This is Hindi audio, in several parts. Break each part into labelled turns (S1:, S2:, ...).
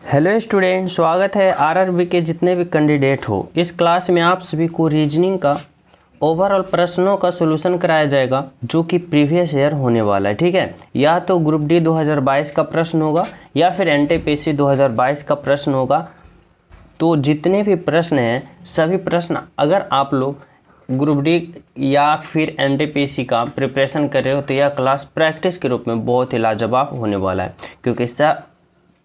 S1: हेलो स्टूडेंट, स्वागत है आरआरबी के जितने भी कैंडिडेट हो। इस क्लास में आप सभी को रीजनिंग का ओवरऑल प्रश्नों का सॉल्यूशन कराया जाएगा जो कि प्रीवियस ईयर होने वाला है। ठीक है, या तो ग्रुप डी 2022 का प्रश्न होगा या फिर एनटीपीसी 2022 का प्रश्न होगा। तो जितने भी प्रश्न हैं सभी प्रश्न अगर आप लोग ग्रुप डी या फिर एनटीपीसी का प्रिपरेशन कर रहे हो तो यह क्लास प्रैक्टिस के रूप में बहुत ही लाजवाब होने वाला है, क्योंकि इसका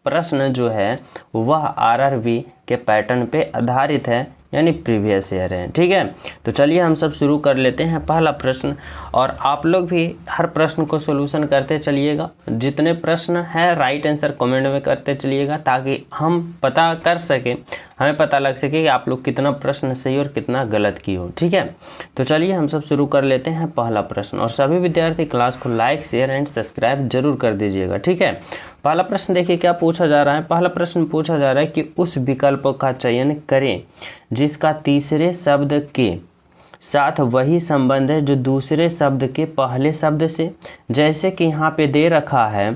S1: प्रश्न जो है वह आरआरबी के पैटर्न पे आधारित है, यानी प्रीवियस ईयर है। ठीक है, तो चलिए हम सब शुरू कर लेते हैं पहला प्रश्न। और आप लोग भी हर प्रश्न को सॉल्यूशन करते चलिएगा। जितने प्रश्न है राइट आंसर कमेंट में करते चलिएगा ताकि हम पता कर सके, हमें पता लग सके कि आप लोग कितना प्रश्न सही और कितना गलत किए हो। ठीक है, तो चलिए हम सब शुरू कर लेते हैं पहला प्रश्न। और सभी विद्यार्थी क्लास को लाइक शेयर एंड सब्सक्राइब जरूर कर दीजिएगा। ठीक है, पहला प्रश्न देखिए क्या पूछा जा रहा है। पहला प्रश्न पूछा जा रहा है कि उस विकल्प का चयन करें जिसका तीसरे शब्द के साथ वही संबंध है जो दूसरे शब्द के पहले शब्द से। जैसे कि यहाँ पे दे रखा है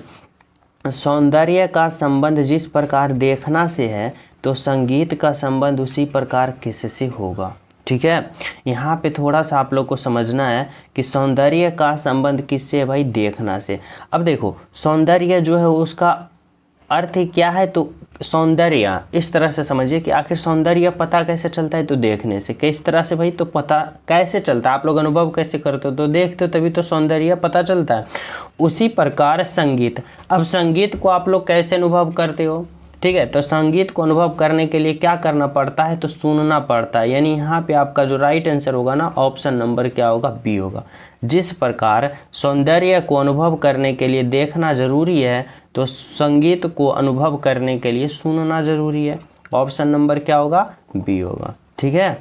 S1: सौंदर्य का संबंध जिस प्रकार देखना से है तो संगीत का संबंध उसी प्रकार किससे होगा। ठीक है, यहाँ पे थोड़ा सा आप लोग को समझना है कि सौंदर्य का संबंध किससे है भाई, देखना से। अब देखो सौंदर्य जो है उसका अर्थ ही क्या है, तो सौंदर्य इस तरह से समझिए कि आखिर सौंदर्य पता कैसे चलता है, तो देखने से। किस तरह से भाई, तो पता कैसे चलता है, आप लोग अनुभव कैसे करते हो, तो देखते हो तभी तो सौंदर्य पता चलता है। उसी प्रकार संगीत, अब संगीत को आप लोग कैसे अनुभव करते हो। ठीक है, तो संगीत को अनुभव करने के लिए क्या करना पड़ता है, तो सुनना पड़ता है। यानी यहाँ पे आपका जो राइट आंसर होगा ना, ऑप्शन नंबर क्या होगा, बी होगा। जिस प्रकार सौंदर्य को अनुभव करने के लिए देखना जरूरी है तो संगीत को अनुभव करने के लिए सुनना जरूरी है। ऑप्शन नंबर क्या होगा, बी होगा। ठीक है,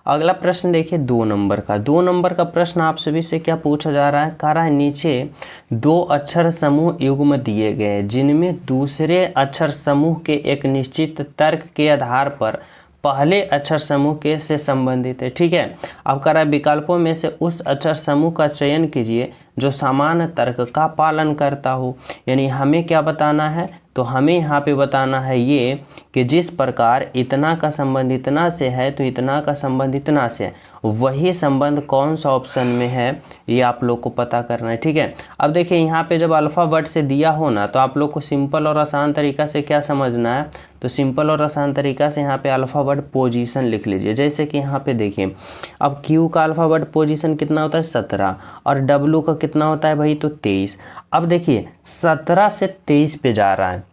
S1: अगला प्रश्न देखिए 2 नंबर का। 2 नंबर का प्रश्न आप सभी से क्या पूछा जा रहा है, कह रहा है नीचे 2 अक्षर समूह युग्म दिए गए जिनमें दूसरे अक्षर समूह के एक निश्चित तर्क के आधार पर पहले अक्षर समूह के से संबंधित है। ठीक है, अब कह रहा है विकल्पों में से उस अक्षर समूह का चयन कीजिए जो समान तर्क का पालन करता हो। यानी हमें क्या बताना है, तो हमें यहाँ पे बताना है ये कि जिस प्रकार इतना का संबंध इतना से है तो इतना का संबंध इतना से है, वही संबंध कौन सा ऑप्शन में है ये आप लोग को पता करना है। ठीक है, अब देखिए यहाँ पे जब अल्फ़ाबेट से दिया हो ना तो आप लोग को सिंपल और आसान तरीका से क्या समझना है, तो सिंपल और आसान तरीका से यहाँ पे अल्फ़ाबेट पोजीशन लिख लीजिए। जैसे कि यहाँ पे देखिए अब क्यू का अल्फ़ाबेट पोजीशन कितना होता है 17 और डब्लू का कितना होता है भाई, तो 23। अब देखिए 17 से 23 पे जा रहा है।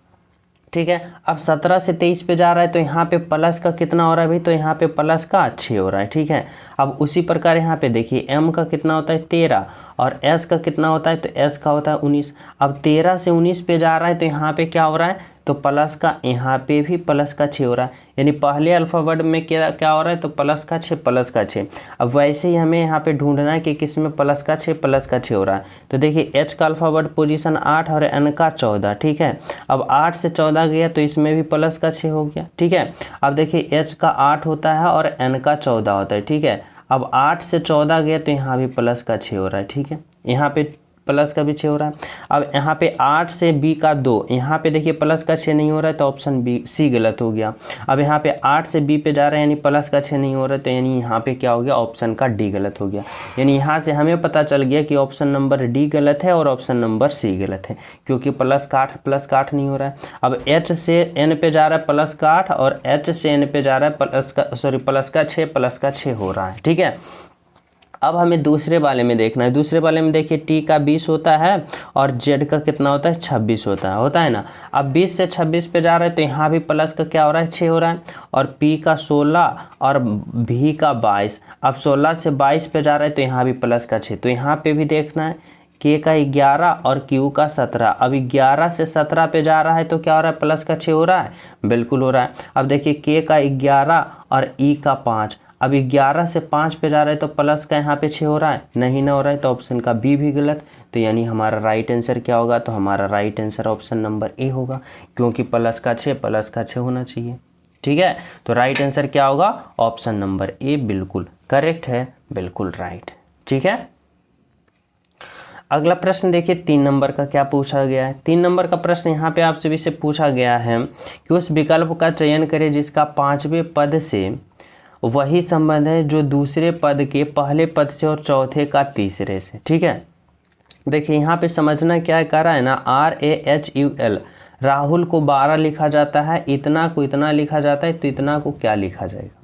S1: ठीक है, अब 17 से 23 पे जा रहा है तो यहाँ पे प्लस का कितना हो रहा है भाई, तो यहाँ पे प्लस का 6 हो रहा है। ठीक है, अब उसी प्रकार यहाँ पे देखिए एम का कितना होता है 13 और एस का कितना होता है, तो एस का होता है 19। अब 13 से 19 पे जा रहा है तो यहाँ पे क्या हो रहा है, तो प्लस का, यहाँ पे भी प्लस का 6 हो रहा है। यानी पहले अल्फ़ाबेट में क्या क्या हो रहा है, तो प्लस का 6 प्लस का 6। अब वैसे ही हमें यहाँ पे ढूंढना है कि किस में प्लस का 6 प्लस का 6 हो रहा है। तो देखिए एच का अल्फ़ाबेट पोजीशन 8 और एन का 14। ठीक है, अब 8 से 14 गया तो इसमें भी प्लस का 6 हो गया। ठीक है, अब देखिए एच का 8 होता है और एन का 14 होता है। ठीक है, अब 8 से 14 गया तो यहाँ भी प्लस का 6 हो रहा है। ठीक है, यहाँ पे प्लस का भी 6 हो रहा है। अब यहाँ पे 8 से बी का 2, यहाँ पे देखिए प्लस का 6 नहीं हो रहा है तो ऑप्शन बी सी गलत हो गया। अब यहाँ पे 8 से बी पे जा रहे हैं यानी प्लस का 6 नहीं हो रहा है तो यानी यहाँ पे क्या हो गया, ऑप्शन का डी गलत हो गया। यानी यहाँ से हमें पता चल गया कि ऑप्शन नंबर डी गलत है और ऑप्शन नंबर सी गलत है, क्योंकि प्लस का 8 नहीं हो रहा है। अब एच से एन पे जा रहा है प्लस का 8 और एच से एन पे जा रहा है प्लस का 6 हो रहा है। ठीक है, अब हमें दूसरे वाले में देखना है। दूसरे वाले में देखिए टी का 20 होता है और जेड का कितना होता है, 26 होता है ना। अब 20 से 26 पे जा रहा है तो यहाँ भी प्लस का क्या हो रहा है, 6 हो रहा है। और पी का 16 और भी का 22। अब 16 से 22 पे जा रहा है तो यहाँ भी प्लस का 6। तो यहाँ पे भी देखना है के का 11 और क्यू का 17। अब 11 से 17 पे जा रहा है तो क्या हो रहा है, प्लस का 6 हो रहा है, बिल्कुल हो रहा है। अब देखिए के का 11 और ई का 5। अब 11 से 5 पे जा रहा है तो प्लस का यहाँ पे 6 हो रहा है, नहीं ना हो रहा है तो ऑप्शन का बी भी गलत। तो यानी हमारा राइट आंसर क्या होगा, तो हमारा right answer option number A होगा, क्योंकि प्लस का 6 होना चाहिए। ठीक है, तो राइट आंसर क्या होगा, ऑप्शन नंबर ए बिल्कुल करेक्ट है, बिल्कुल राइट। ठीक है, अगला प्रश्न देखिए 3 नंबर का क्या पूछा गया है। 3 नंबर का प्रश्न यहाँ पे आप सभी से पूछा गया है कि उस विकल्प का चयन करें जिसका 5वें पद से वही संबंध है जो दूसरे पद के पहले पद से और चौथे का तीसरे से। ठीक है, देखिए यहाँ पे समझना क्या है, कह रहा है ना RAHUL, राहुल को 12 लिखा जाता है, इतना को इतना लिखा जाता है, तो इतना को क्या लिखा जाएगा।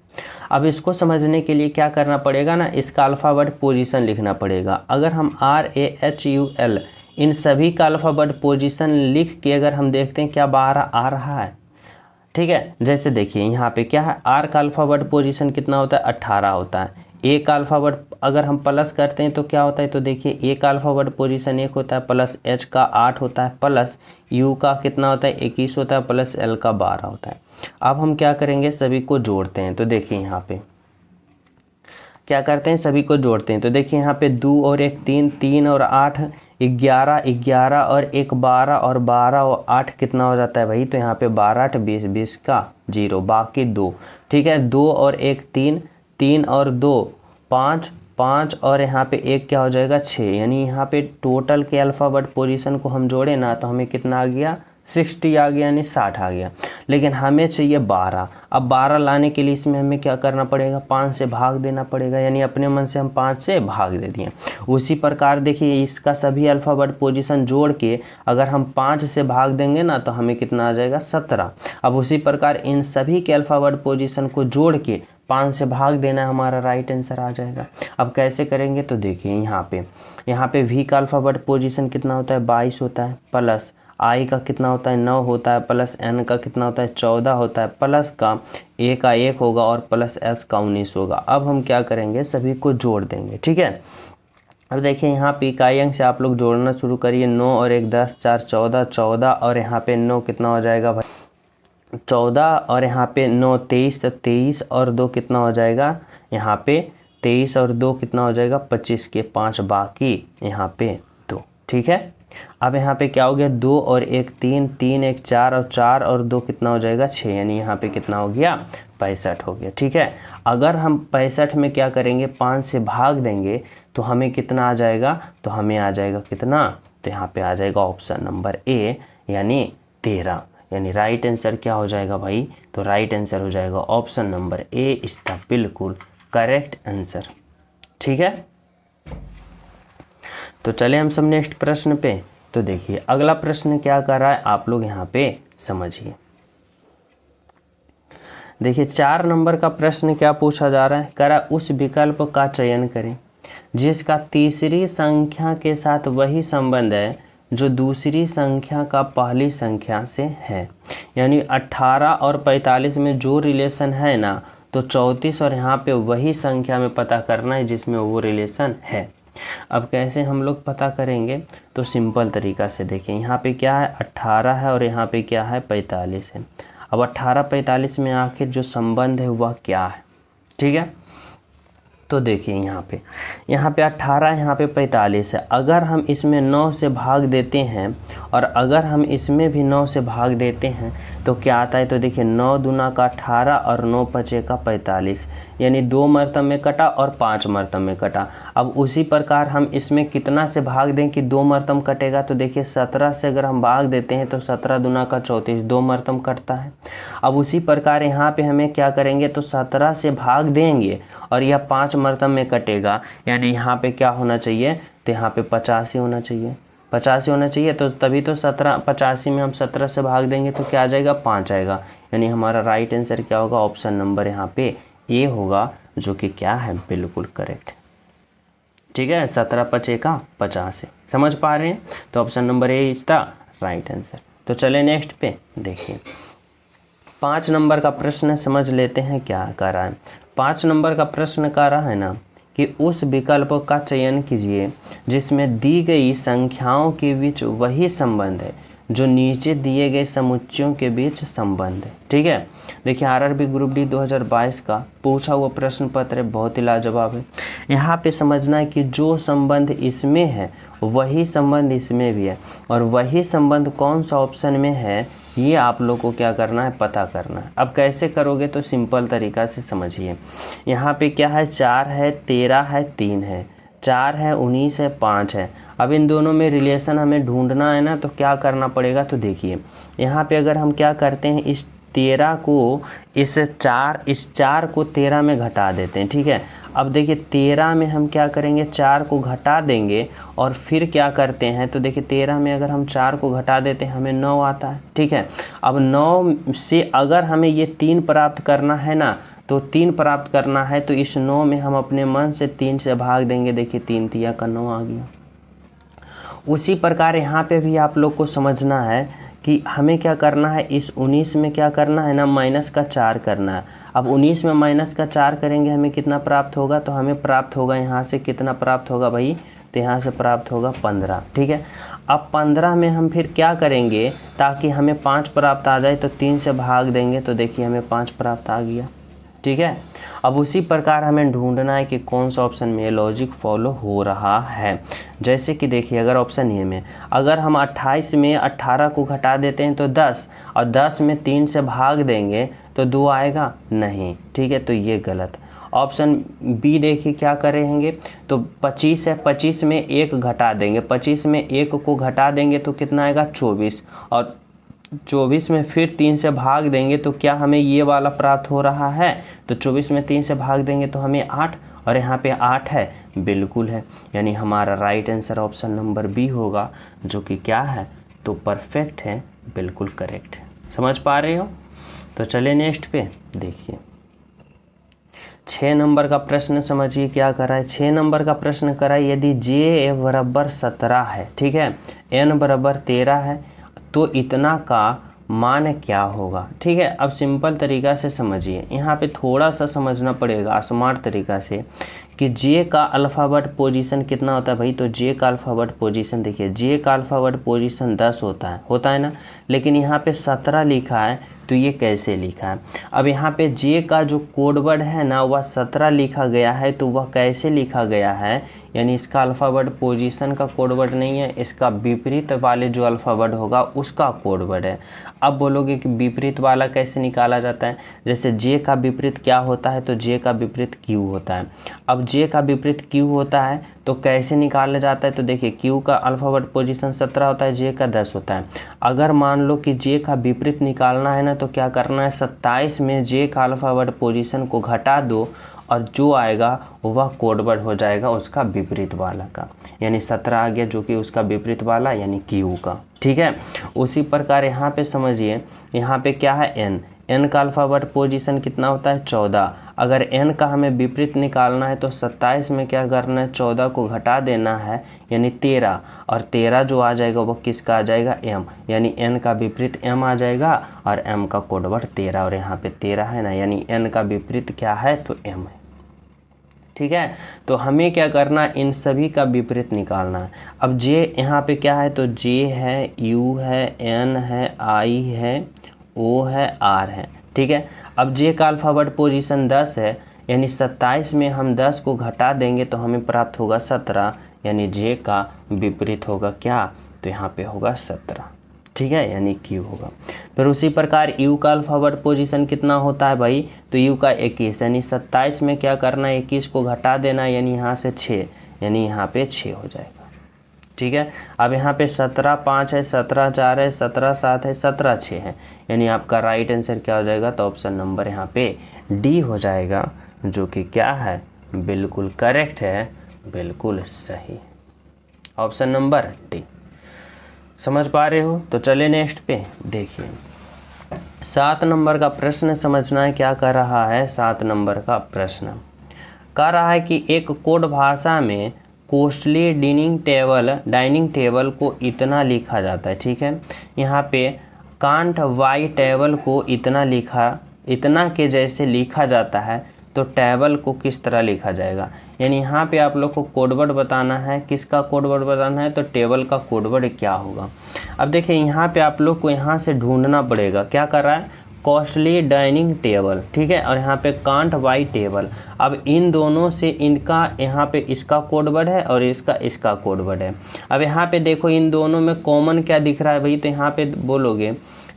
S1: अब इसको समझने के लिए क्या करना पड़ेगा ना, इसका अल्फ़ाबेट पोजीशन लिखना पड़ेगा। अगर हम RAHUL इन सभी का अल्फ़ाबेट पोजीशन लिख के अगर हम देखते हैं क्या 12 आ रहा है। ठीक है, जैसे देखिए यहाँ पे क्या है, R का अल्फ़ाबेट पोजीशन कितना होता है, 18 होता है। A का अल्फ़ाबेट अगर हम प्लस करते हैं तो क्या होता है, तो देखिए A का अल्फ़ाबेट पोजीशन 1 होता है, प्लस H का 8 होता है, प्लस U का कितना होता है 21 होता है, प्लस L का 12 होता है। अब हम क्या करेंगे, सभी को जोड़ते हैं। तो देखिए यहाँ पे क्या करते हैं, सभी को जोड़ते हैं। तो देखिए यहाँ पे 2 और 1 3, 3 और 8 11, 11 और 1 12 और 12 और 8 कितना हो जाता है भाई, तो यहाँ पे 12 8 20, 20 का 0, बाकी 2। ठीक है, 2 और 1 3, 3 और 2 5, 5 और यहाँ पे 1 क्या हो जाएगा 6। यानी यहाँ पे टोटल के अल्फ़ाबेट पोजीशन को हम जोड़े ना तो हमें कितना आ गया 60 आ गया, यानी 60 आ गया। लेकिन हमें चाहिए 12। अब 12 लाने के लिए इसमें हमें क्या करना पड़ेगा, 5 से भाग देना पड़ेगा, यानी अपने मन से हम 5 से भाग दे दिए। उसी प्रकार देखिए इसका सभी अल्फ़ाबेट पोजीशन जोड़ के अगर हम 5 से भाग देंगे ना तो हमें कितना आ जाएगा 17। अब उसी प्रकार इन सभी के अल्फ़ाबेट पोजीशन को जोड़ के 5 से भाग देना, हमारा राइट आंसर आ जाएगा। अब कैसे करेंगे, तो देखिए यहाँ पे V का अल्फ़ाबेट पोजीशन कितना होता है 22 होता है, प्लस I का कितना होता है 9 होता है, प्लस N का कितना होता है 14 होता है, प्लस का A का 1 होगा और प्लस S का 19 होगा। अब हम क्या करेंगे, सभी को जोड़ देंगे। ठीक है, अब देखिए यहाँ पे इकाई अंक से आप लोग जोड़ना शुरू करिए। 9 और 1 10, 4 14, 14 और यहाँ पे 9 कितना हो जाएगा भाई 14 और यहाँ पे 9 23, तो 23 और 2 कितना हो जाएगा, यहाँ पे 23 और 2 कितना हो जाएगा 25 के 5, बाकी यहाँ पे 2। ठीक है, अब यहाँ पे क्या हो गया 2 और 1 3, 3 1 4 और 4 और 2 कितना हो जाएगा 6, यानी यहाँ पे कितना हो गया 65 हो गया। ठीक है, अगर हम 65 में क्या करेंगे 5 से भाग देंगे तो हमें कितना आ जाएगा, तो हमें आ जाएगा कितना, तो यहाँ पे आ जाएगा ऑप्शन नंबर A यानी 13। यानी राइट आंसर क्या हो जाएगा भाई, तो राइट आंसर हो जाएगा option number A is the बिल्कुल करेक्ट आंसर। ठीक है, तो चले हम सब नेक्स्ट प्रश्न पे। तो देखिए अगला प्रश्न क्या कर रहा है, आप लोग यहाँ पे समझिए। देखिए 4 नंबर का प्रश्न क्या पूछा जा रहा है, कह रहा है उस विकल्प का चयन करें जिसका तीसरी संख्या के साथ वही संबंध है जो दूसरी संख्या का पहली संख्या से है। यानी 18 और 45 में जो रिलेशन है ना, तो 34 और यहाँ पे वही संख्या में पता करना है जिसमें वो रिलेशन है। अब कैसे हम लोग पता करेंगे, तो सिंपल तरीका से देखिए यहाँ पे क्या है 18 है और यहाँ पे क्या है 45 है। अब 18 45 में आखिर जो संबंध है वह क्या है। ठीक है, तो देखिए यहाँ पे 18 यहाँ पे 45 है। अगर हम इसमें 9 से भाग देते हैं और अगर हम इसमें भी 9 से भाग देते हैं तो क्या आता है, तो देखिए 9 दूना का 18 और 9 पचे का 45, यानी 2 मरतब में कटा और 5 मरतब में कटा। अब उसी प्रकार हम इसमें कितना से भाग दें कि 2 मरतब कटेगा, तो देखिए 17 से अगर हम भाग देते हैं तो 17 दूना का 34, 2 मरतब कटता है। अब उसी प्रकार यहाँ पे हमें क्या करेंगे, तो 17 से भाग देंगे और यह 5 मरतब में कटेगा, यानी यहाँ पे क्या होना चाहिए, तो यहाँ पे 85 होना चाहिए, 85 होना चाहिए। तो तभी तो 85 में हम 17 से भाग देंगे तो क्या आ जाएगा 5 आएगा। यानी हमारा राइट आंसर क्या होगा, ऑप्शन नंबर यहाँ पे ए होगा, जो कि क्या है बिल्कुल करेक्ट। ठीक है, 17 पचे का 50 है, समझ पा रहे हैं, तो option number A is the right answer. तो चले नेक्स्ट पे देखिए 5 नंबर का प्रश्न समझ लेते हैं क्या कर रहा है। 5 नंबर का प्रश्न कर रहा है ना कि उस विकल्प का चयन कीजिए जिसमें दी गई संख्याओं के बीच वही संबंध है जो नीचे दिए गए समुच्चयों के बीच संबंध है। ठीक है, देखिए आरआरबी ग्रुप डी 2022 का पूछा हुआ प्रश्न पत्र बहुत ही लाजवाब है। यहाँ पे समझना है कि जो संबंध इसमें है वही संबंध इसमें भी है, और वही संबंध कौन सा ऑप्शन में है ये आप लोग को क्या करना है, पता करना है। अब कैसे करोगे, तो सिंपल तरीका से समझिए। यहाँ पे क्या है 4 है, 13 है, 3 है, 4 है, 19 है, 5 है। अब इन दोनों में रिलेशन हमें ढूंढना है ना, तो क्या करना पड़ेगा, तो देखिए यहाँ पे अगर हम क्या करते हैं, इस 13 को इस 4 को 13 में घटा देते हैं, ठीक है। अब देखिए 13 में हम क्या करेंगे, 4 को घटा देंगे और फिर क्या करते हैं, तो देखिए 13 में अगर हम 4 को घटा देते हैं हमें 9 आता है, ठीक है। अब 9 से अगर हमें ये 3 प्राप्त करना है ना, तो 3 प्राप्त करना है तो इस 9 में हम अपने मन से 3 से भाग देंगे, देखिए 3 तिया का 9 आ गया। उसी प्रकार यहाँ पे भी आप लोग को समझना है कि हमें क्या करना है, इस 19 में क्या करना है ना, माइनस का 4 करना है। अब 19 में माइनस का 4 करेंगे हमें कितना प्राप्त होगा, तो हमें प्राप्त होगा यहाँ से कितना प्राप्त होगा भाई, तो यहाँ से प्राप्त होगा 15, ठीक है। अब 15 में हम फिर क्या करेंगे ताकि हमें 5 प्राप्त आ जाए, तो 3 से भाग देंगे तो देखिए हमें 5 प्राप्त आ गया, ठीक है। अब उसी प्रकार हमें ढूंढना है कि कौन सा ऑप्शन में लॉजिक फॉलो हो रहा है। जैसे कि देखिए अगर ऑप्शन ए में अगर हम 28 में 18 को घटा देते हैं तो 10, और 10 में 3 से भाग देंगे तो 2 आएगा नहीं, ठीक है, तो ये गलत। ऑप्शन बी देखिए क्या करेंगे, तो 25 है, 25 में 1 घटा देंगे, 25 में 1 को घटा देंगे तो कितना आएगा 24, और 24 में फिर 3 से भाग देंगे तो क्या हमें ये वाला प्राप्त हो रहा है, तो 24 में 3 से भाग देंगे तो हमें 8, और यहाँ पे 8 है, बिल्कुल है, यानी हमारा right answer option number B होगा, जो कि क्या है, तो परफेक्ट है, बिल्कुल करेक्ट है। समझ पा रहे हो, तो चलिए नेक्स्ट पे देखिए 6 नंबर का प्रश्न समझिए क्या करा है। 6 नंबर का प्रश्न करा है, यदि j बराबर 17 है, ठीक है, n बराबर 13 है, तो इतना का मान क्या होगा, ठीक है। अब सिंपल तरीका से समझिए, यहाँ पे थोड़ा सा समझना पड़ेगा स्मार्ट तरीका से कि j का अल्फ़ाबेट पोजीशन कितना होता है भाई, तो j का अल्फ़ाबेट पोजीशन देखिए, j का अल्फ़ाबेट पोजीशन 10 होता है ना, लेकिन यहाँ पे 17 लिखा है, तो ये कैसे लिखा है। अब यहाँ पे j का जो कोड वर्ड है ना वह 17 लिखा गया है, तो वह कैसे लिखा गया है, यानी इसका अल्फ़ाबेट पोजीशन का कोड वर्ड नहीं है, इसका विपरीत वाले जो अल्फ़ाबेट होगा उसका कोड वर्ड है। अब बोलोगे कि विपरीत वाला कैसे निकाला जाता है, जैसे j का विपरीत क्या होता है, तो j का विपरीत q होता है। अब j का विपरीत q होता है तो कैसे निकाला जाता है, तो देखिए q का अल्फ़ाबेट पोजीशन 17 होता है, j का 10 होता है। अगर मान लो कि j का विपरीत निकालना है ना, तो क्या करना है, 27 में j का अल्फ़ाबेट पोजीशन को घटा दो और जो आएगा वह कोड वर्ड हो जाएगा उसका विपरीत वाला का, यानी 17 आ गया जो कि उसका विपरीत वाला यानी q का, ठीक है। उसी प्रकार यहाँ पे समझिए, यहाँ पे क्या है n का अल्फ़ाबेट पोजीशन कितना होता है 14। अगर n का हमें विपरीत निकालना है तो 27 में क्या करना है, 14 को घटा देना है यानी 13, और 13 जो आ जाएगा वो किसका आ जाएगा, m, यानी n का विपरीत m आ जाएगा और m का कोड वर्ड 13, और यहाँ पे 13 है ना, यानी n का विपरीत क्या है, तो m है, ठीक है। तो हमें क्या करना है, इन सभी का विपरीत निकालना है। अब j यहाँ पे क्या है, तो j है, u है, n है, i है, o है, r है, ठीक है। अब j का अल्फ़ाबेट पोजीशन 10 है, यानी 27 में हम 10 को घटा देंगे तो हमें प्राप्त होगा 17, यानी j का विपरीत होगा क्या, तो यहाँ पे होगा 17, ठीक है, यानी q होगा। फिर उसी प्रकार u का अल्फ़ाबेट पोजीशन कितना होता है भाई, तो u का 21, यानी 27 में क्या करना है, 21 को घटा देना, यानी यहाँ से 6, यानी यहाँ पे 6 हो जाएगा, ठीक है। अब यहाँ पे 17 5 है, 17 4 है, 17 7 है, 17 6 है, यानी आपका राइट आंसर क्या हो जाएगा, तो ऑप्शन नंबर यहाँ पे डी हो जाएगा, जो कि क्या है, बिल्कुल करेक्ट है, बिल्कुल सही, ऑप्शन नंबर डी। समझ पा रहे हो, तो चले नेक्स्ट पे देखिए 7 नंबर का प्रश्न समझना है, क्या कर रहा है। 7 नंबर का प्रश्न कह रहा है कि एक कोड भाषा में कोस्टली डाइनिंग टेबल को इतना लिखा जाता है, ठीक है। यहाँ पे कांट वाई टेबल को इतना के जैसे लिखा जाता है, तो टेबल को किस तरह लिखा जाएगा, यानी यहाँ पे आप लोग को कोडवर्ड बताना है। किसका कोडवर्ड बताना है, तो टेबल का कोडवर्ड क्या होगा। अब देखिए यहाँ पे आप लोग को यहाँ से ढूंढना पड़ेगा, क्या कर रहा है, कॉस्टली डाइनिंग टेबल, ठीक है, और यहाँ पे कांट वाई टेबल। अब इन दोनों से इनका यहाँ पे इसका कोडवर्ड है और इसका कोडवर्ड है। अब यहाँ पे देखो इन दोनों में कॉमन क्या दिख रहा है भाई, तो यहाँ पे बोलोगे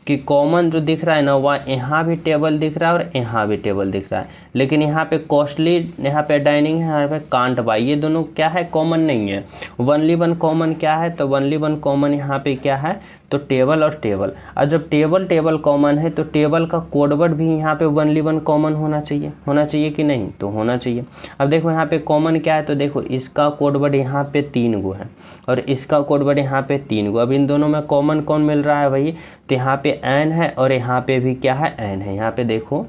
S1: कि कॉमन जो दिख रहा है ना वह यहाँ भी टेबल दिख रहा है और यहाँ भी टेबल दिख रहा है, लेकिन यहाँ पे कॉस्टली, यहाँ पे डाइनिंग है, यहाँ पे कांट बाई, ये दोनों क्या है, कॉमन नहीं है। वनली वन कॉमन क्या है, तो वनली वन कॉमन यहाँ पे क्या है, तो टेबल और टेबल। और जब टेबल टेबल कॉमन है तो टेबल का कोडवर्ड भी यहाँ पे वनली वन कॉमन होना चाहिए कि नहीं, तो होना चाहिए। अब देखो यहाँ पे कॉमन क्या है, तो देखो इसका कोडवर्ड यहाँ पे 3 गो है और इसका कोडवर्ड यहाँ पे 3 गो। अब इन दोनों में कॉमन कौन मिल रहा है भाई, तो यहाँ पे एन है और यहाँ पे भी क्या है, एन है। यहाँ पे देखो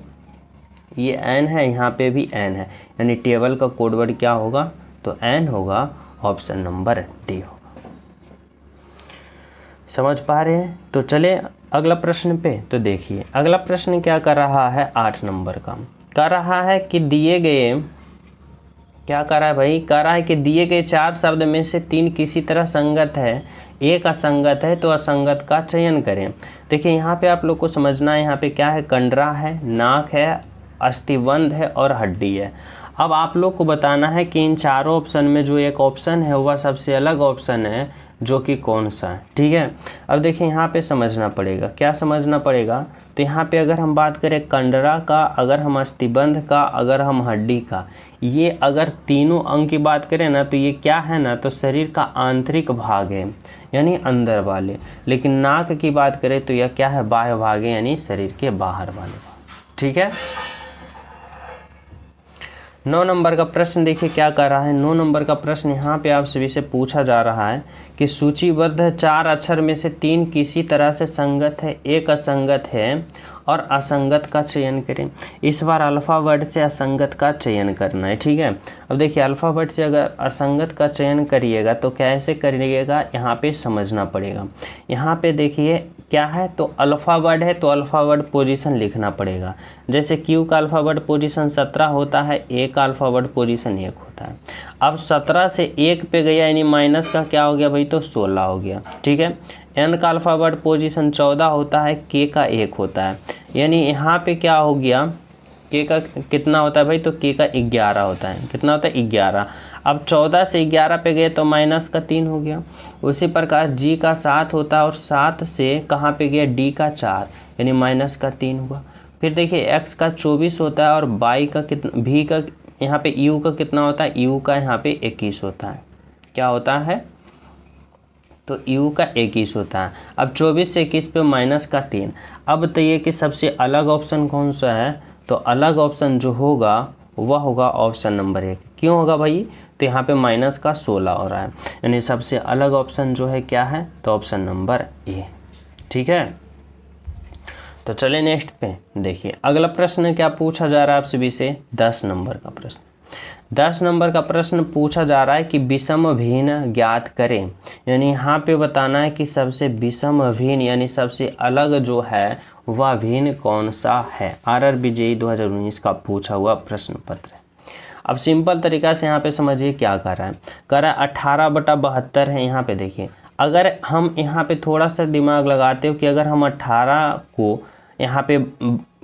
S1: ये एन है, यहाँ पे भी एन है, यानी टेबल का कोडवर्ड क्या होगा, तो एन होगा, ऑप्शन नंबर डी होगा। समझ पा रहे हैं? तो चले अगला प्रश्न पे। तो देखिए अगला प्रश्न क्या कर रहा है, 8 नंबर का कर रहा है कि दिए गए, क्या कर रहा है भाई, कर रहा है कि दिए गए 4 शब्द में से 3 किसी तरह संगत है, एक असंगत है, तो असंगत का चयन करें। देखिए यहाँ पे आप लोग को समझना है, यहाँ पे क्या है, कंडरा है, नाक है, अस्थिबंध है और हड्डी है। अब आप लोग को बताना है कि इन चारों ऑप्शन में जो एक ऑप्शन है वह सबसे अलग ऑप्शन है, जो कि कौन सा है। ठीक है, अब देखिए यहाँ पे समझना पड़ेगा, क्या समझना पड़ेगा, तो यहाँ पे अगर हम बात करें कंडरा का, अगर हम अस्थिबंध का, अगर हम हड्डी का, ये अगर तीनों अंग की बात करें ना, तो ये क्या है ना, तो शरीर का आंतरिक भाग है, यानी अंदर वाले। लेकिन नाक की बात करें तो यह क्या है, बाह्य भाग है, यानी शरीर के बाहर वाले भाग। ठीक है, 9 नंबर का प्रश्न देखिए क्या कर रहा है। 9 नंबर का प्रश्न यहाँ पे आप सभी से पूछा जा रहा है कि सूचीबद्ध 4 अक्षर में से 3 किसी तरह से संगत है, एक असंगत है और असंगत का चयन करें। इस बार अल्फ़ावर्ड से असंगत का चयन करना है। ठीक है, अब देखिए अल्फ़ावर्ड से अगर असंगत का चयन करिएगा तो कैसे करिएगा, यहाँ पे समझना पड़ेगा। यहाँ पे देखिए क्या है, तो अल्फ़ावर्ड है तो अल्फ़ावर्ड पोजीशन लिखना पड़ेगा। जैसे क्यू का अल्फ़ावर्ड पोजीशन 17 होता है, ए का अल्फ़ावर्ड पोजीशन 1 होता है। अब 17 से 1 पे गया, यानी माइनस का क्या हो गया भाई, तो 16 हो गया। ठीक है, एन का अल्फ़ावर्ड पोजीशन 14 होता है, के का 1 होता है, यानी यहाँ पे क्या हो गया, के का कितना होता है भाई, तो के का 11 होता है। कितना होता है, 11। अब 14 से 11 पे गए तो माइनस का 3 हो गया। उसी प्रकार जी का 7 होता है और 7 से कहाँ पे गया, डी का 4, यानी माइनस का 3 हुआ। फिर देखिए एक्स का 24 होता है और वाई का कितना, भी का यहाँ पे यू का कितना होता है, यू का यहाँ पे 21 होता है। क्या होता है, तो यू का 21 होता है। अब 24 से 21 पे माइनस का 3। अब तो ये कि सबसे अलग ऑप्शन कौन सा है, तो अलग ऑप्शन जो होगा वह होगा ऑप्शन नंबर 1। क्यों होगा भाई, तो यहाँ पे माइनस का 16 हो रहा है, यानी सबसे अलग ऑप्शन जो है क्या है, तो ऑप्शन नंबर ए। ठीक है, तो चले नेक्स्ट पे देखिए अगला प्रश्न क्या पूछा जा रहा है आप सभी से, 10 नंबर का प्रश्न। 10 नंबर का प्रश्न पूछा जा रहा है कि विषम भिन्न ज्ञात करें, यानी यहाँ पे बताना है कि सबसे विषम भिन्न यानी सबसे अलग जो है वह भिन्न कौन सा है। आरआरबी जेईई 2019 का पूछा हुआ प्रश्न पत्र है। अब सिंपल तरीका से यहाँ पे समझिए क्या कर रहा है, कर रहा है 18/72 है। यहाँ पे देखिए अगर हम यहाँ पे थोड़ा सा दिमाग लगाते हो कि अगर हम 18 को यहाँ पे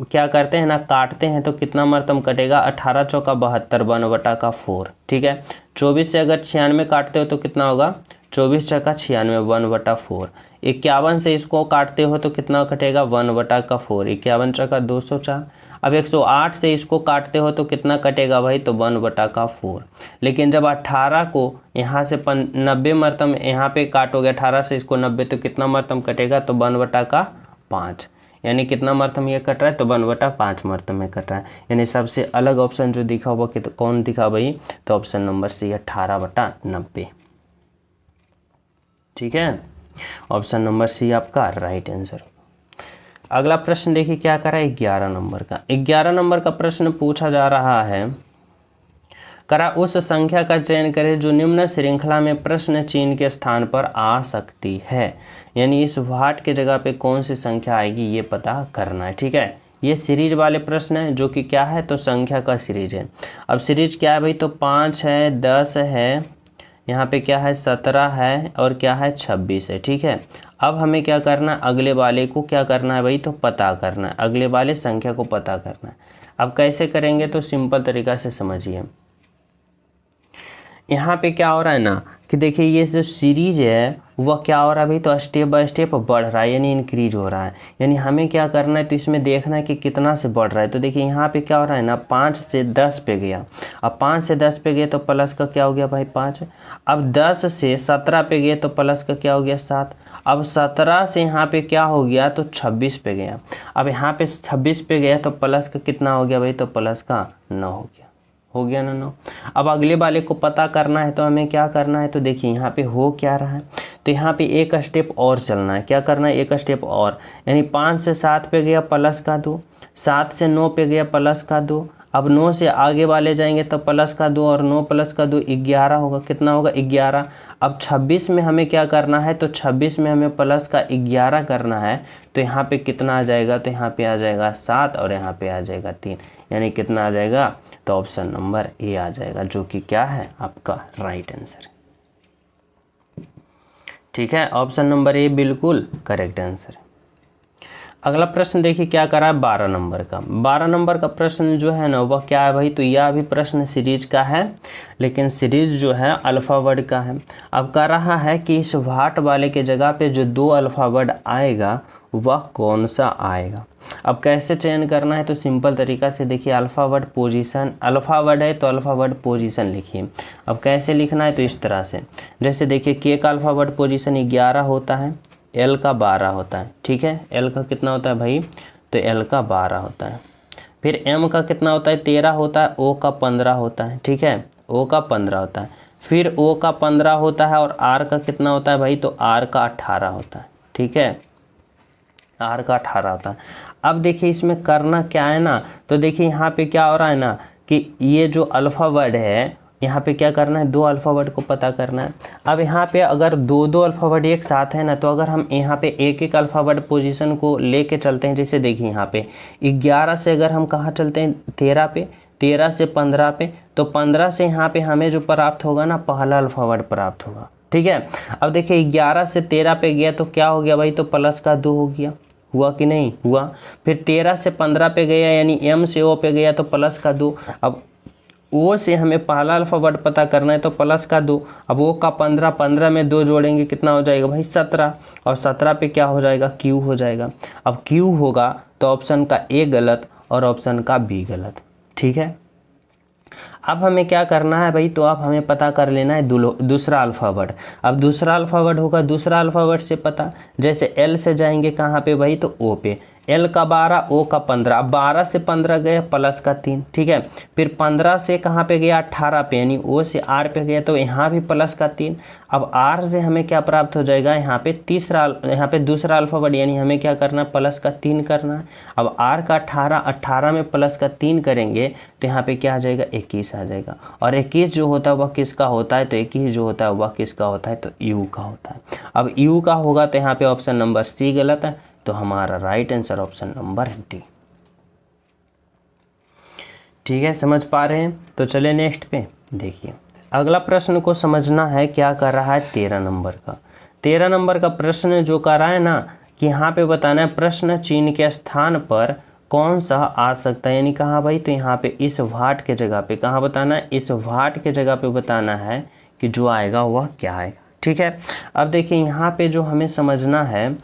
S1: क्या करते हैं ना, काटते हैं तो कितना मरतम कटेगा, 18 चौका 72, 1/4। ठीक है, 24 से अगर 96 काटते हो तो कितना होगा, 24 चौका 96, 1/4। 51 से इसको काटते हो तो कितना कटेगा, 1/4। 51 चौका 204। अब 108 से इसको काटते हो तो कितना कटेगा भाई, तो 1/4। लेकिन जब 18 को यहाँ से 90 मरतम यहाँ पे काटोगे, 18 से इसको 90 तो कितना मरतम कटेगा, तो 1/5। यानी कितना मरतम ये कट रहा है, तो 1/5 मरतम में कट रहा है। यानी सबसे अलग ऑप्शन जो दिखा हुआ कि तो कौन दिखा भाई, तो ऑप्शन नंबर सी 18/90। ठीक है, ऑप्शन नंबर सी आपका राइट आंसर। अगला प्रश्न देखिए क्या कर रहा है, 11 नंबर का। 11 नंबर का प्रश्न पूछा जा रहा है, करा उस संख्या का चयन करें जो निम्न श्रृंखला में प्रश्न चिन्ह के स्थान पर आ सकती है, यानी इस व्हाट के जगह पे कौन सी संख्या आएगी ये पता करना है। ठीक है, ये सीरीज वाले प्रश्न है जो कि क्या है, तो संख्या का सीरीज है। अब सीरीज क्या है भाई, तो 5 है, 10 है, यहाँ पे क्या है 17 है और क्या है 26 है। ठीक है, अब हमें क्या करना है, अगले वाले को क्या करना है भाई, तो पता करना है, अगले वाले संख्या को पता करना है। अब कैसे करेंगे, तो सिंपल तरीका से समझिए। यहाँ पे क्या हो रहा है ना, कि देखिए ये जो सीरीज है वह क्या हो रहा है भाई, तो स्टेप बाय स्टेप बढ़ रहा है, यानी इंक्रीज हो रहा है। यानी हमें क्या करना है, तो इसमें देखना है कि कितना से बढ़ रहा है। तो देखिए यहाँ पे क्या हो रहा है ना, 5 से 10 पे गया। अब 5 से 10 पे गए तो प्लस का क्या हो गया भाई 5। अब 10 से 17 पे गए तो प्लस का क्या हो गया 7। अब 17 से यहाँ पे क्या हो गया, तो 26 पे गया। अब यहाँ पे 26 पे गया तो प्लस का कितना हो गया भाई, तो प्लस का 9 हो गया ना 9। अब अगले वाले को पता करना है तो हमें क्या करना है, तो देखिए यहाँ पे हो क्या रहा है, तो यहाँ पे एक स्टेप और चलना है। क्या करना है, एक स्टेप और, यानी 5 से 7 पे गया प्लस का 2, 7 से 9 पे गया प्लस का 2। अब 9 से आगे वाले जाएंगे तो प्लस का 2 और 9 प्लस का 2 11 होगा। कितना होगा 11। अब 26 में हमें क्या करना है, तो 26 में हमें प्लस का 11 करना है। तो यहाँ पे कितना आ जाएगा, तो यहाँ पे आ जाएगा 7 और यहाँ पे आ जाएगा 3, यानी कितना आ जाएगा, तो ऑप्शन नंबर ए आ जाएगा, जो कि क्या है आपका राइट आंसर। ठीक है, ऑप्शन नंबर ए बिल्कुल करेक्ट आंसर है। अगला प्रश्न देखिए क्या करा है 12 नंबर का। 12 नंबर का प्रश्न जो है ना वह क्या है भाई, तो यह भी प्रश्न सीरीज का है, लेकिन सीरीज जो है अल्फ़ा वर्ड का है। अब कह रहा है कि इस व्हाट वाले के जगह पे जो 2 अल्फ़ा वर्ड आएगा वह कौन सा आएगा। अब कैसे चयन करना है, तो सिंपल तरीका से देखिए, alpha word position, alpha word है तो अल्फ़ा वर्ड पोजीशन लिखिए। अब कैसे लिखना है, तो इस तरह से, जैसे देखिए के का अल्फ़ा वर्ड पोजीशन 11 होता है, एल का 12 होता है। ठीक है, एल का कितना होता है भाई, तो एल का 12 होता है। फिर एम का कितना होता है 13 होता है, ओ का 15 होता है। ठीक है, ओ का 15 होता है। फिर ओ का 15 होता है और आर का कितना होता है भाई, तो आर का 18 होता है। ठीक है, आर का 18 होता है। अब देखिए इसमें करना क्या है ना, तो देखिए यहाँ पे क्या हो रहा है ना, कि ये जो अल्फ़ा वर्ड है यहाँ पे क्या करना है, 2 अल्फ़ा वर्ड को पता करना है। अब यहाँ पे अगर 2 अल्फ़ा वर्ड एक साथ है ना, तो अगर हम यहाँ पे एक अल्फ़ा वर्ड पोजीशन को लेके चलते हैं, जैसे देखिए यहाँ पे 11 से अगर हम कहाँ चलते हैं 13 पे, 13 से 15 पे, तो 15 से यहाँ पे हमें जो प्राप्त होगा ना, पहला अल्फ़ा वर्ड प्राप्त होगा। ठीक है, अब देखिए 11 से 13 पे गया तो क्या हो गया भाई, तो प्लस का 2 हो गया, हुआ कि नहीं हुआ। फिर 13 से 15 पे गया, यानी एम से ओ पे गया तो प्लस का 2। अब ओ से हमें पहला अल्फ़ा वर्ड पता करना है तो प्लस का 2। अब ओ का 15, 15 में 2 जोड़ेंगे कितना हो जाएगा भाई 17, और 17 पे क्या हो जाएगा, क्यू हो जाएगा। अब क्यू होगा तो ऑप्शन का ए गलत और ऑप्शन का बी गलत। ठीक है, अब हमें क्या करना है भाई, तो अब हमें पता कर लेना है दूसरा अल्फ़ा वर्ड। अब दूसरा अल्फ़ा वर्ड होगा, दूसरा अल्फ़ा वर्ड से पता, जैसे एल से जाएंगे कहाँ पे भाई, तो ओ पे, एल का 12, ओ का 15। अब 12 से 15 गए प्लस का 3। ठीक है, फिर 15 से कहाँ पे गया 18 पे, यानी ओ से आर पे गया तो यहाँ भी प्लस का 3। अब आर से हमें क्या प्राप्त हो जाएगा, यहाँ पे दूसरा अल्फ़ा वर्ड, यानी हमें क्या करना है, प्लस का 3 करना है। अब आर का 18, 18 में प्लस का 3 करेंगे तो यहाँ पे क्या आ जाएगा 21 आ जाएगा। और 21 जो होता है वह किसका होता है, तो 21 जो होता है वह किसका होता है, तो यू का होता है। अब यू का होगा तो यहाँ पे ऑप्शन नंबर सी गलत है, तो हमारा right answer option number D. ठीक है, समझ पा रहे हैं, तो चले नेक्स्ट पे देखिए। अगला प्रश्न को समझना है, क्या कर रहा है 13 नंबर का। 13 नंबर का प्रश्न जो कर रहा है ना, कि यहाँ पे बताना है प्रश्न चिन्ह के स्थान पर कौन सा आ सकता है, यानी कहाँ भाई, तो यहाँ पे इस व्हाट के जगह पे, कहाँ बताना है, इस व्हाट के जगह पे बताना है कि जो आएगा वह क्या आएगा। ठीक है, अब देखिए यहाँ पे जो हमें समझना है,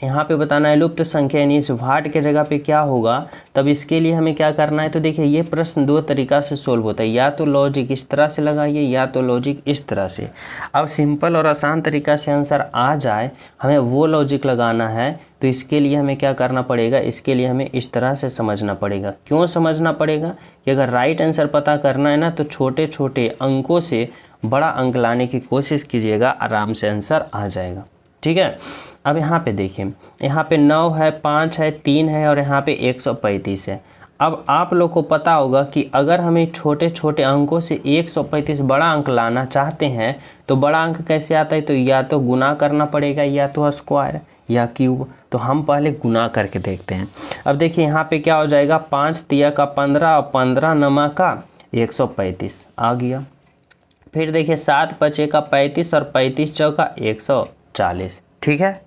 S1: यहाँ पे बताना है लुप्त संख्या, यानी इस व्हाट के जगह पे क्या होगा। तब इसके लिए हमें क्या करना है, तो देखिए ये प्रश्न 2 तरीका से सोल्व होता है, या तो लॉजिक इस तरह से लगाइए या तो लॉजिक इस तरह से। अब सिंपल और आसान तरीका से आंसर आ जाए, हमें वो लॉजिक लगाना है, तो इसके लिए हमें क्या करना पड़ेगा, इसके लिए हमें इस तरह से समझना पड़ेगा। क्यों समझना पड़ेगा, कि अगर राइट आंसर पता करना है ना, तो छोटे छोटे अंकों से बड़ा अंक लाने की कोशिश कीजिएगा, आराम से आंसर आ जाएगा। ठीक है, अब यहाँ पे देखिए, यहाँ पे 9 है, 5 है, 3 है और यहाँ पे 135 है। अब आप लोग को पता होगा कि अगर हमें छोटे छोटे अंकों से 135 बड़ा अंक लाना चाहते हैं तो बड़ा अंक कैसे आता है, तो या तो गुना करना पड़ेगा या तो स्क्वायर या क्यूब। तो हम पहले गुना करके देखते हैं। अब देखिए यहाँ पे क्या हो जाएगा, 5 तिया का 15 और 15 नमा का 135 आ गया। फिर देखिए 7 5 का 35 और 35 चौका 140। ठीक है,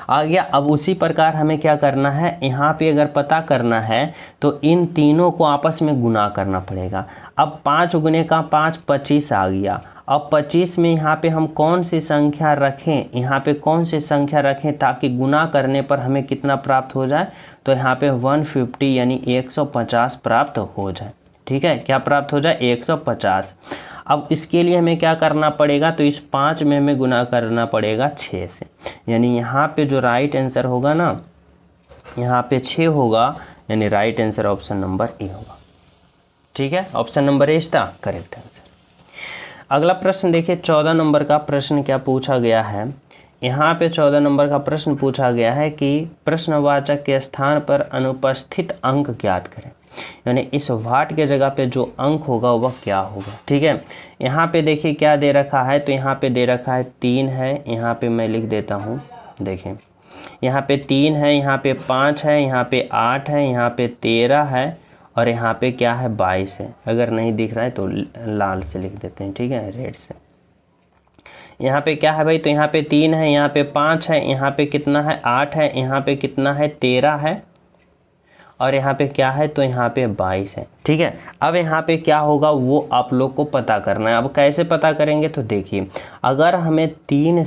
S1: आ गया। अब उसी प्रकार हमें क्या करना है, यहाँ पे अगर पता करना है तो इन तीनों को आपस में गुना करना पड़ेगा। अब 5 गुने का 5 25 आ गया। अब 25 में यहाँ पे हम कौन सी संख्या रखें, यहाँ पे कौन सी संख्या रखें ताकि गुना करने पर हमें कितना प्राप्त हो जाए, तो यहाँ पे 150 यानी 150 प्राप्त हो जाए। ठीक है, क्या प्राप्त हो जाए, 150। अब इसके लिए हमें क्या करना पड़ेगा, तो इस 5 में हमें गुना करना पड़ेगा 6 से, यानी यहाँ पे जो राइट आंसर होगा ना, यहाँ पे 6 होगा, यानी right answer option number A होगा। ठीक है, option number A is the correct answer. अगला प्रश्न देखिए, 14 नंबर का प्रश्न क्या पूछा गया है। यहाँ पे 14 नंबर का प्रश्न पूछा गया है कि प्रश्नवाचक के स्थान पर अनुपस्थित अंक ज्ञात करें, यानी इस वाट के जगह पे जो अंक होगा वह क्या होगा। ठीक है, यहाँ पे देखिए क्या दे रखा है, तो यहाँ पे दे रखा है 3 है, यहाँ पे मैं लिख देता हूँ, देखें यहाँ पे 3 है, यहाँ पे 5 है, यहाँ पे 8 है, यहाँ पे 13 है और यहाँ पे क्या है 22 है। अगर नहीं दिख रहा है तो लाल से लिख देते हैं, ठीक है, रेड से। यहाँ पे क्या है भाई, तो यहाँ पे 3 है, यहाँ पे 5 है, यहाँ पे कितना है 8 है, यहाँ पे कितना है 13 है और यहाँ पे क्या है, तो यहाँ पे 22 है। ठीक है, अब यहाँ पे क्या होगा वो आप लोग को पता करना है। अब कैसे पता करेंगे, तो देखिए अगर हमें 3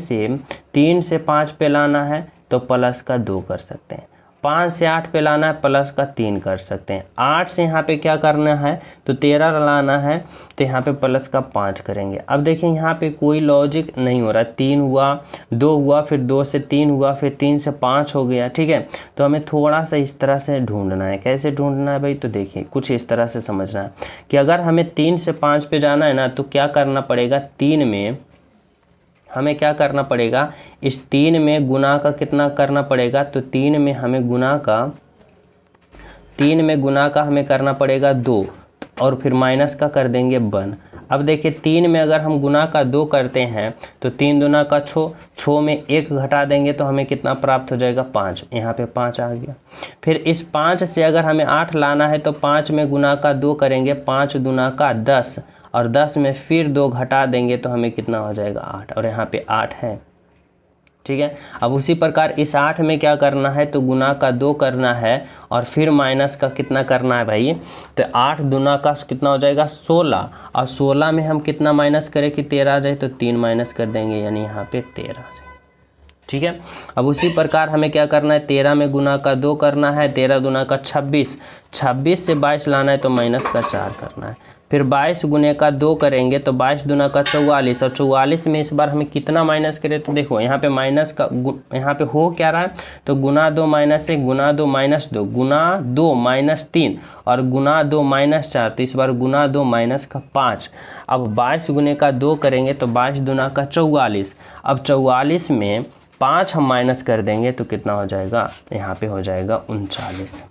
S1: से 5 पे लाना है तो प्लस का 2 कर सकते हैं, 5 से 8 पे लाना है प्लस का 3 कर सकते हैं, 8 से यहाँ पे क्या करना है, तो 13 लाना है तो यहाँ पे प्लस का 5 करेंगे। अब देखिए यहाँ पे कोई लॉजिक नहीं हो रहा, 3 हुआ, 2 हुआ, फिर 2 से 3 हुआ, फिर 3 से 5 हो गया। ठीक है, तो हमें थोड़ा सा इस तरह से ढूंढना है। कैसे ढूंढना है भाई, तो देखिए कुछ इस तरह से समझना है कि अगर हमें 3 से 5 पे जाना है ना, तो क्या करना पड़ेगा, 3 में हमें क्या करना पड़ेगा, इस 3 में गुना का कितना करना पड़ेगा, तो 3 में हमें गुना का हमें करना पड़ेगा 2 और फिर माइनस का कर देंगे 1। अब देखिए 3 में अगर हम गुना का 2 करते हैं तो 3 दूना का 6 में 1 घटा देंगे तो हमें कितना प्राप्त हो जाएगा, 5। यहाँ पे 5 आ गया। फिर इस 5 से अगर हमें 8 लाना है तो 5 में गुना का 2 करेंगे, 5 दूना का 10 और 10 में फिर 2 घटा देंगे तो हमें कितना हो जाएगा, 8, और यहाँ पे 8 है। ठीक है, अब उसी प्रकार इस 8 में क्या करना है, तो गुना का 2 करना है और फिर माइनस का कितना करना है भाई, तो 8 दूना का कितना हो जाएगा, 16, और 16 में हम कितना माइनस करें कि 13 आ जाए, तो 3 माइनस कर देंगे, यानी यहाँ पे 13। ठीक है, अब उसी प्रकार हमें क्या करना है, 13 में गुना का 2 करना है, 13 दूना का 26, 26 से 22 लाना है तो माइनस का 4 करना है। फिर 22 गुने का 2 करेंगे तो 22 दूना का 44, और 44 में इस बार हमें कितना माइनस करें, तो देखो यहाँ पे माइनस का यहाँ पे हो क्या रहा है, तो गुना 2 माइनस 1, गुना 2 माइनस 2, गुना 2 माइनस 3 और गुना 2 माइनस 4, तो इस बार गुना 2 माइनस का 5। अब 22 गुने का 2 करेंगे तो 22 दूना का 44, अब 44 में 5 हम माइनस कर देंगे तो कितना हो जाएगा, यहाँ पे हो जाएगा 39।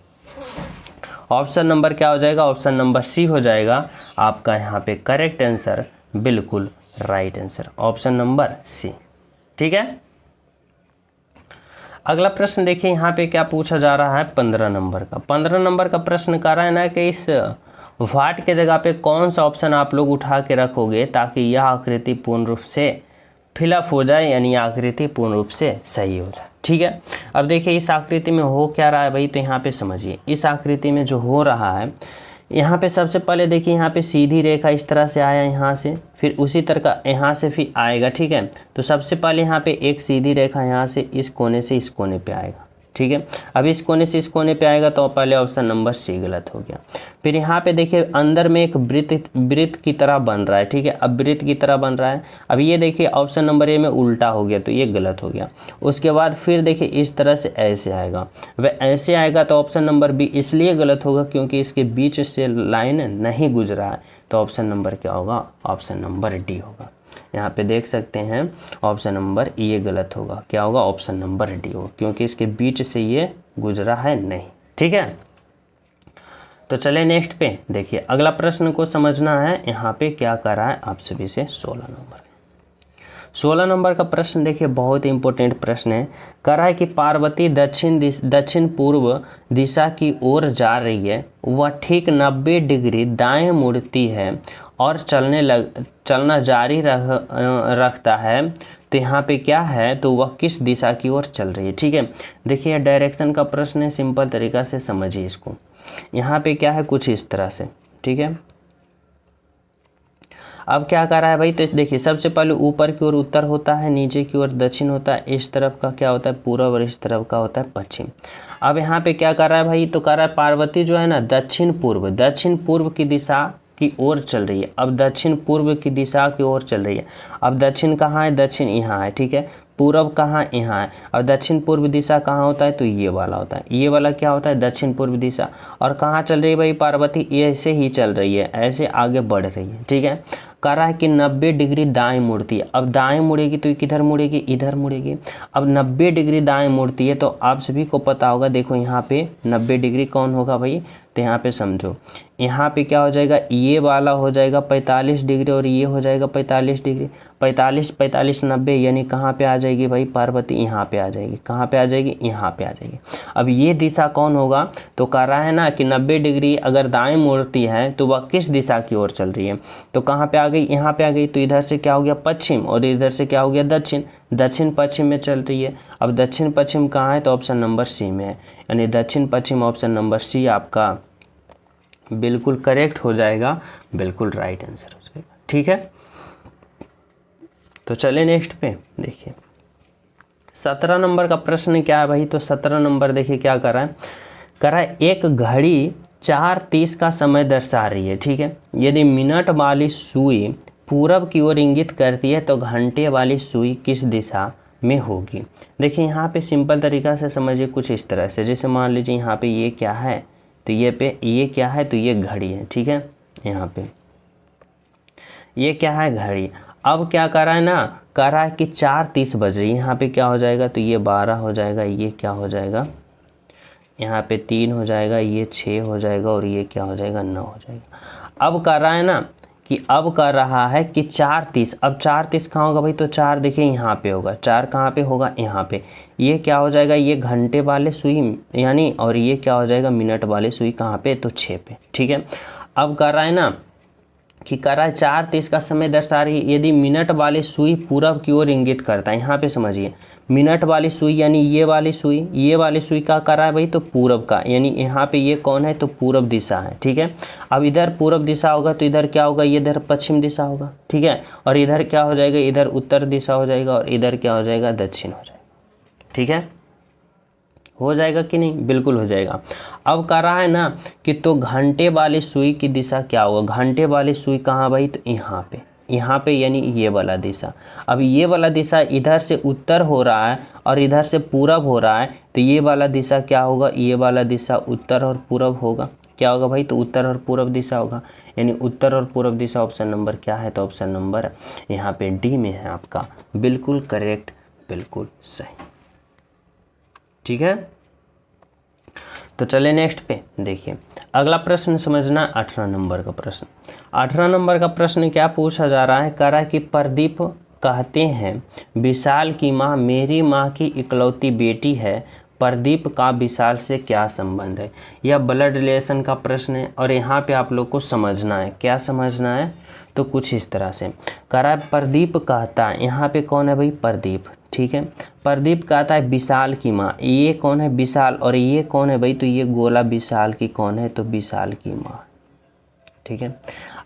S1: ऑप्शन नंबर क्या हो जाएगा, ऑप्शन नंबर सी हो जाएगा आपका यहाँ पे करेक्ट आंसर, बिल्कुल right answer, option number C. ठीक है, अगला प्रश्न देखिए यहाँ पे क्या पूछा जा रहा है, 15 नंबर का। 15 नंबर का प्रश्न कर रहा है ना कि इस वाट के जगह पे कौन सा ऑप्शन आप लोग उठा के रखोगे ताकि यह आकृति पूर्ण रूप से फिलअप हो जाए, यानी आकृति पूर्ण रूप से सही हो जाए। ठीक है, अब देखिए इस आकृति में हो क्या रहा है भाई, तो यहाँ पे समझिए इस आकृति में जो हो रहा है, यहाँ पे सबसे पहले देखिए यहाँ पे सीधी रेखा इस तरह से आया यहाँ से, फिर उसी तरह का यहाँ से फिर आएगा। ठीक है, तो सबसे पहले यहाँ पे एक सीधी रेखा यहाँ से इस कोने से इस कोने पे आएगा। ठीक है, अब इस कोने से इस कोने पे आएगा तो पहले ऑप्शन नंबर सी गलत हो गया। फिर यहाँ पे देखिए अंदर में एक वृत्त की तरह बन रहा है। ठीक है, अब वृत्त की तरह बन रहा है, अब ये देखिए ऑप्शन नंबर ए में उल्टा हो गया तो ये गलत हो गया। उसके बाद फिर देखिए इस तरह से ऐसे आएगा, वह ऐसे आएगा तो ऑप्शन नंबर बी इसलिए गलत होगा क्योंकि इसके बीच से लाइन नहीं गुजरा है, तो ऑप्शन नंबर क्या होगा, ऑप्शन नंबर डी होगा। यहाँ पे देख सकते हैं ऑप्शन नंबर ये गलत होगा, क्या होगा, ऑप्शन नंबर डी होगा, क्योंकि इसके बीच से ये गुजरा है नहीं। ठीक है, तो चले नेक्स्ट पे देखिए, अगला प्रश्न को समझना है यहाँ पे क्या कर रहा है आप सभी से। 16 नंबर का प्रश्न देखिए बहुत इंपॉर्टेंट प्रश्न है। कह रहा है कि पार्वती दक्षिण पूर्व दिशा की ओर जा रही है, वह ठीक 90 डिग्री दाएं मुड़ती है और चलना जारी रखता है, तो यहाँ पे क्या है, तो वह किस दिशा की ओर चल रही है। ठीक है, देखिए डायरेक्शन का प्रश्न है, सिंपल तरीका से समझिए इसको। यहाँ पे क्या है, कुछ इस तरह से। ठीक है, अब क्या कर रहा है भाई, तो देखिए सबसे पहले ऊपर की ओर उत्तर होता है, नीचे की ओर दक्षिण होता है, इस तरफ का क्या होता है पूर्व और इस तरफ का होता है पश्चिम। अब यहाँ पे क्या कर रहा है भाई, तो कर रहा है पार्वती जो है ना दक्षिण पूर्व की दिशा की ओर चल रही है। अब दक्षिण पूर्व की दिशा की ओर चल रही है। अब दक्षिण कहाँ है, दक्षिण यहाँ है। ठीक है, पूर्व कहाँ, यहाँ है। और दक्षिण पूर्व दिशा कहाँ होता है, तो ये वाला होता है। ये वाला क्या होता है, दक्षिण पूर्व दिशा। और कहाँ चल रही है भाई पार्वती, ऐसे ही चल रही है, ऐसे आगे बढ़ रही है। ठीक है, कह रहा है कि 90 डिग्री दाएं मुड़ती है। अब दाएं मुड़ेगी तो किधर मुड़ेगी, इधर मुड़ेगी। अब 90 डिग्री दाएं मुड़ती है, तो आप सभी को पता होगा, देखो यहाँ पे 90 डिग्री कौन होगा भाई, तो यहाँ पे समझो, यहाँ पे क्या हो जाएगा, ये वाला हो जाएगा 45 डिग्री और ये हो जाएगा 45 डिग्री। 45 45 90 यानी कहाँ पे आ जाएगी भाई पार्वती, यहाँ पे आ जाएगी। कहाँ पे आ जाएगी, यहाँ पे आ जाएगी। अब ये दिशा कौन होगा, तो कह रहा है ना कि 90 डिग्री अगर दाएं मुड़ती है तो वह किस दिशा की ओर चल रही है। तो कहाँ पे आ गई, यहाँ पे आ गई। तो इधर से क्या हो गया पश्चिम और इधर से क्या हो गया दक्षिण। दक्षिण पश्चिम में चल रही है। अब दक्षिण पश्चिम कहाँ है, तो ऑप्शन नंबर सी में है, यानी दक्षिण पश्चिम ऑप्शन नंबर सी आपका बिल्कुल करेक्ट हो जाएगा, बिल्कुल राइट आंसर हो जाएगा। ठीक है, तो चले नेक्स्ट पे। देखिए 17 नंबर का प्रश्न क्या है भाई, तो 17 नंबर देखिए क्या कर रहा है, एक घड़ी 4:30 का समय दर्शा रही है। ठीक है, यदि मिनट वाली सुई पूरब की ओर इंगित करती है तो घंटे वाली सुई किस दिशा में होगी। देखिए यहाँ पे सिंपल तरीका से समझिए, कुछ इस तरह से, जैसे मान लीजिए यहाँ पे ये क्या है, तो ये क्या है, तो ये घड़ी है। ठीक है, यहाँ पे ये क्या है, घड़ी। अब क्या कर रहा है ना, कर रहा है कि 4:30 बज रही है। यहाँ पे क्या हो जाएगा, तो ये 12 हो जाएगा, ये क्या हो जाएगा, यहाँ पे 3 हो जाएगा, ये 6 हो जाएगा और ये क्या हो जाएगा, 9 हो जाएगा। अब कर रहा है ना कि अब कर रहा है कि 4:30। अब 4:30 कहाँ होगा भाई, तो 4 देखिए यहाँ पे होगा। 4 कहाँ पे होगा, यहाँ पे। ये क्या हो जाएगा, ये घंटे वाले सुई यानी, और ये क्या हो जाएगा मिनट वाले सुई कहाँ पे, तो 6 पे। ठीक है, अब कर रहा है ना कि कर रहा है 4:30 का समय दर्शा रही है, यदि मिनट वाली सुई पूरब की ओर इंगित करता है। यहाँ पे समझिए, मिनट वाली सुई यानी ये वाली सुई का कर रहा है भाई, तो पूरब का, यानी यहाँ पे ये कौन है, तो पूरब दिशा है। ठीक है, अब इधर पूरब दिशा होगा तो इधर क्या होगा, ये इधर पश्चिम दिशा होगा। ठीक है, और इधर क्या हो जाएगा, इधर उत्तर दिशा हो जाएगा और इधर क्या हो जाएगा, दक्षिण हो जाएगा। ठीक है, हो जाएगा कि नहीं, बिल्कुल हो जाएगा। अब कह रहा है ना कि तो घंटे वाली सुई की दिशा क्या होगा, घंटे वाली सुई कहाँ भाई, तो यहाँ पे यानी ये वाला दिशा। अब ये वाला दिशा इधर से उत्तर हो रहा है और इधर से पूरब हो रहा है, तो ये वाला दिशा क्या होगा, ये वाला दिशा उत्तर और पूरब होगा। क्या होगा भाई, तो उत्तर और पूरब दिशा होगा, यानी उत्तर और पूरब दिशा ऑप्शन नंबर क्या है, तो ऑप्शन नंबर यहाँ पे डी में है आपका, बिल्कुल करेक्ट, बिल्कुल सही। ठीक है, तो चले नेक्स्ट पे। देखिए अगला प्रश्न समझना, 18 नंबर का प्रश्न। 18 नंबर का प्रश्न क्या पूछा जा रहा है, कह रहा है कि प्रदीप कहते हैं विशाल की माँ मेरी माँ की इकलौती बेटी है, प्रदीप का विशाल से क्या संबंध है। यह ब्लड रिलेशन का प्रश्न है और यहाँ पे आप लोग को समझना है, क्या समझना है, तो कुछ इस तरह से कह रहा है प्रदीप कहता है, यहाँ पे कौन है भाई, प्रदीप। ठीक है, प्रदीप कहता है विशाल की माँ, ये कौन है, विशाल, और ये कौन है भाई, तो ये गोला विशाल की कौन है, तो विशाल की माँ। ठीक है,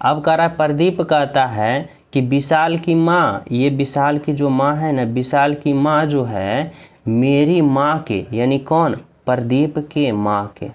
S1: अब कह रहा है प्रदीप कहता है कि विशाल की माँ, ये विशाल की जो माँ है ना, विशाल की माँ जो है मेरी माँ के, यानी कौन, प्रदीप के माँ के।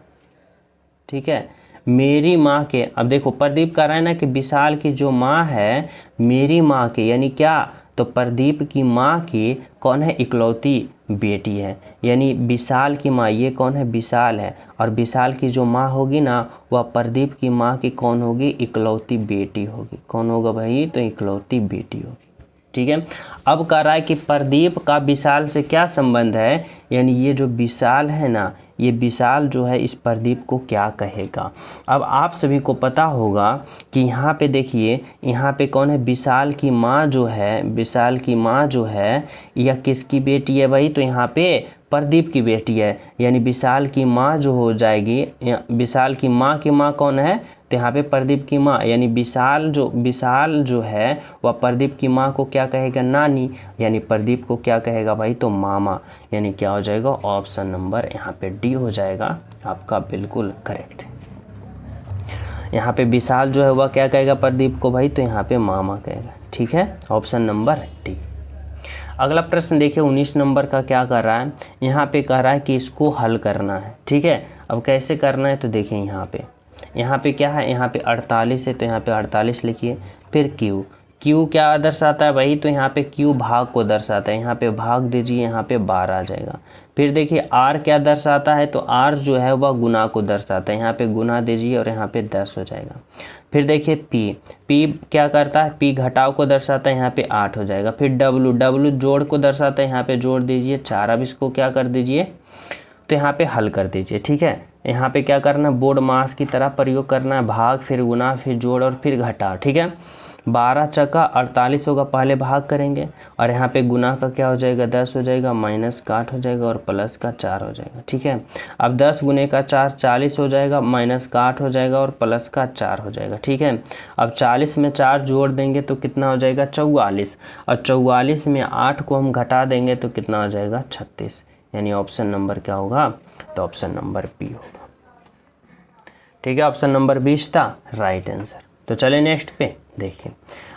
S1: ठीक है, मेरी माँ के। अब देखो प्रदीप कह रहा है ना कि विशाल की जो माँ है मेरी माँ के, यानी क्या, तो प्रदीप की माँ की कौन है, इकलौती बेटी है, यानी विशाल की माँ ये कौन है, विशाल है, और विशाल की जो माँ होगी ना वह प्रदीप की माँ की कौन होगी, इकलौती बेटी होगी। कौन होगा भाई, तो इकलौती बेटी होगी। ठीक है, अब कह रहा है कि प्रदीप का विशाल से क्या संबंध है, यानी ये जो विशाल है ना, ये विशाल जो है इस प्रदीप को क्या कहेगा। अब आप सभी को पता होगा कि यहाँ पे देखिए, यहाँ पे कौन है, विशाल की माँ जो है, विशाल की माँ जो है यह किसकी बेटी है भाई, तो यहाँ पे प्रदीप की बेटी है। यानी विशाल की माँ जो हो जाएगी, विशाल की माँ की माँ कौन है, तो यहाँ पे प्रदीप की माँ, यानी विशाल जो है वह प्रदीप की माँ को क्या कहेगा, नानी, यानी प्रदीप को क्या कहेगा भाई, तो मामा। यानी क्या हो जाएगा, ऑप्शन नंबर यहाँ पे डी हो जाएगा आपका बिल्कुल करेक्ट। यहाँ पे विशाल जो है वह क्या कहेगा प्रदीप को भाई, तो यहाँ पे मामा कहेगा। ठीक है, ऑप्शन नंबर डी। अगला प्रश्न देखिए 19 नंबर का क्या कर रहा है, यहाँ पे कह रहा है कि इसको हल करना है। ठीक है, अब कैसे करना है, तो देखिए यहाँ पे क्या है, यहाँ पे 48 है, तो यहाँ पे 48 लिखिए। फिर क्यू क्या दर्शाता है भाई, तो यहाँ पे क्यू भाग को दर्शाता है, यहाँ पे भाग दीजिए, यहाँ पे 12 आ जाएगा। फिर देखिए आर क्या दर्शाता है, तो आर जो है वह गुना को दर्शाता है, यहाँ पे गुना दीजिए और यहाँ पे 10 हो जाएगा। फिर देखिए पी क्या करता है, पी घटाव को दर्शाता है, यहाँ पे 8 हो जाएगा। फिर डब्लू जोड़ को दर्शाता है, यहाँ पे जोड़ दीजिए 4। अब इसको क्या कर दीजिए, तो यहाँ पे हल कर दीजिए। ठीक है, यहाँ पे क्या करना है, बोर्ड मास की तरह प्रयोग करना है, भाग फिर गुना फिर जोड़ और फिर घटाव। ठीक है, 12 चक्का 48 होगा, पहले भाग करेंगे और यहाँ पे गुना का क्या हो जाएगा, 10 हो जाएगा, माइनस का 8 हो जाएगा और प्लस का 4 हो जाएगा। ठीक है, अब 10 गुने का 4 40 हो जाएगा, माइनस का 8 हो जाएगा और प्लस का 4 हो जाएगा। ठीक है, अब 40 में 4 जोड़ देंगे तो कितना हो जाएगा, 44, और 44 में 8 को हम घटा देंगे तो कितना हो जाएगा, 36। यानी ऑप्शन नंबर क्या होगा, तो ऑप्शन नंबर बी होगा। ठीक है, ऑप्शन नंबर 20 था राइट आंसर। तो चले नेक्स्ट पे देखिए,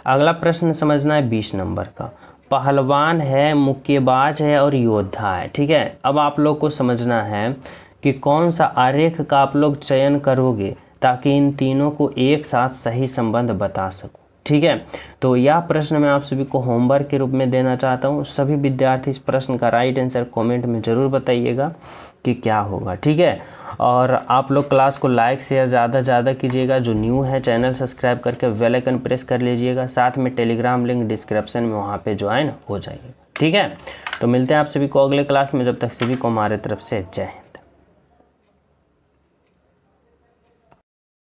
S1: अगला प्रश्न समझना है 20 नंबर का। पहलवान है, मुक्केबाज है और योद्धा है। ठीक है, अब आप लोग को समझना है कि कौन सा आरेख का आप लोग चयन करोगे ताकि इन तीनों को एक साथ सही संबंध बता सको। ठीक है, तो यह प्रश्न मैं आप सभी को होमवर्क के रूप में देना चाहता हूँ। सभी विद्यार्थी इस प्रश्न का राइट आंसर कमेंट में ज़रूर बताइएगा कि क्या होगा। ठीक है, और आप लोग क्लास को लाइक शेयर ज़्यादा कीजिएगा। जो न्यू है चैनल सब्सक्राइब करके बेल आइकन प्रेस कर लीजिएगा। साथ में टेलीग्राम लिंक डिस्क्रिप्शन में, वहाँ पे ज्वाइन हो जाइएगा। ठीक है, तो मिलते हैं आप सभी को अगले क्लास में। जब तक सभी को हमारे तरफ से जय हिंद।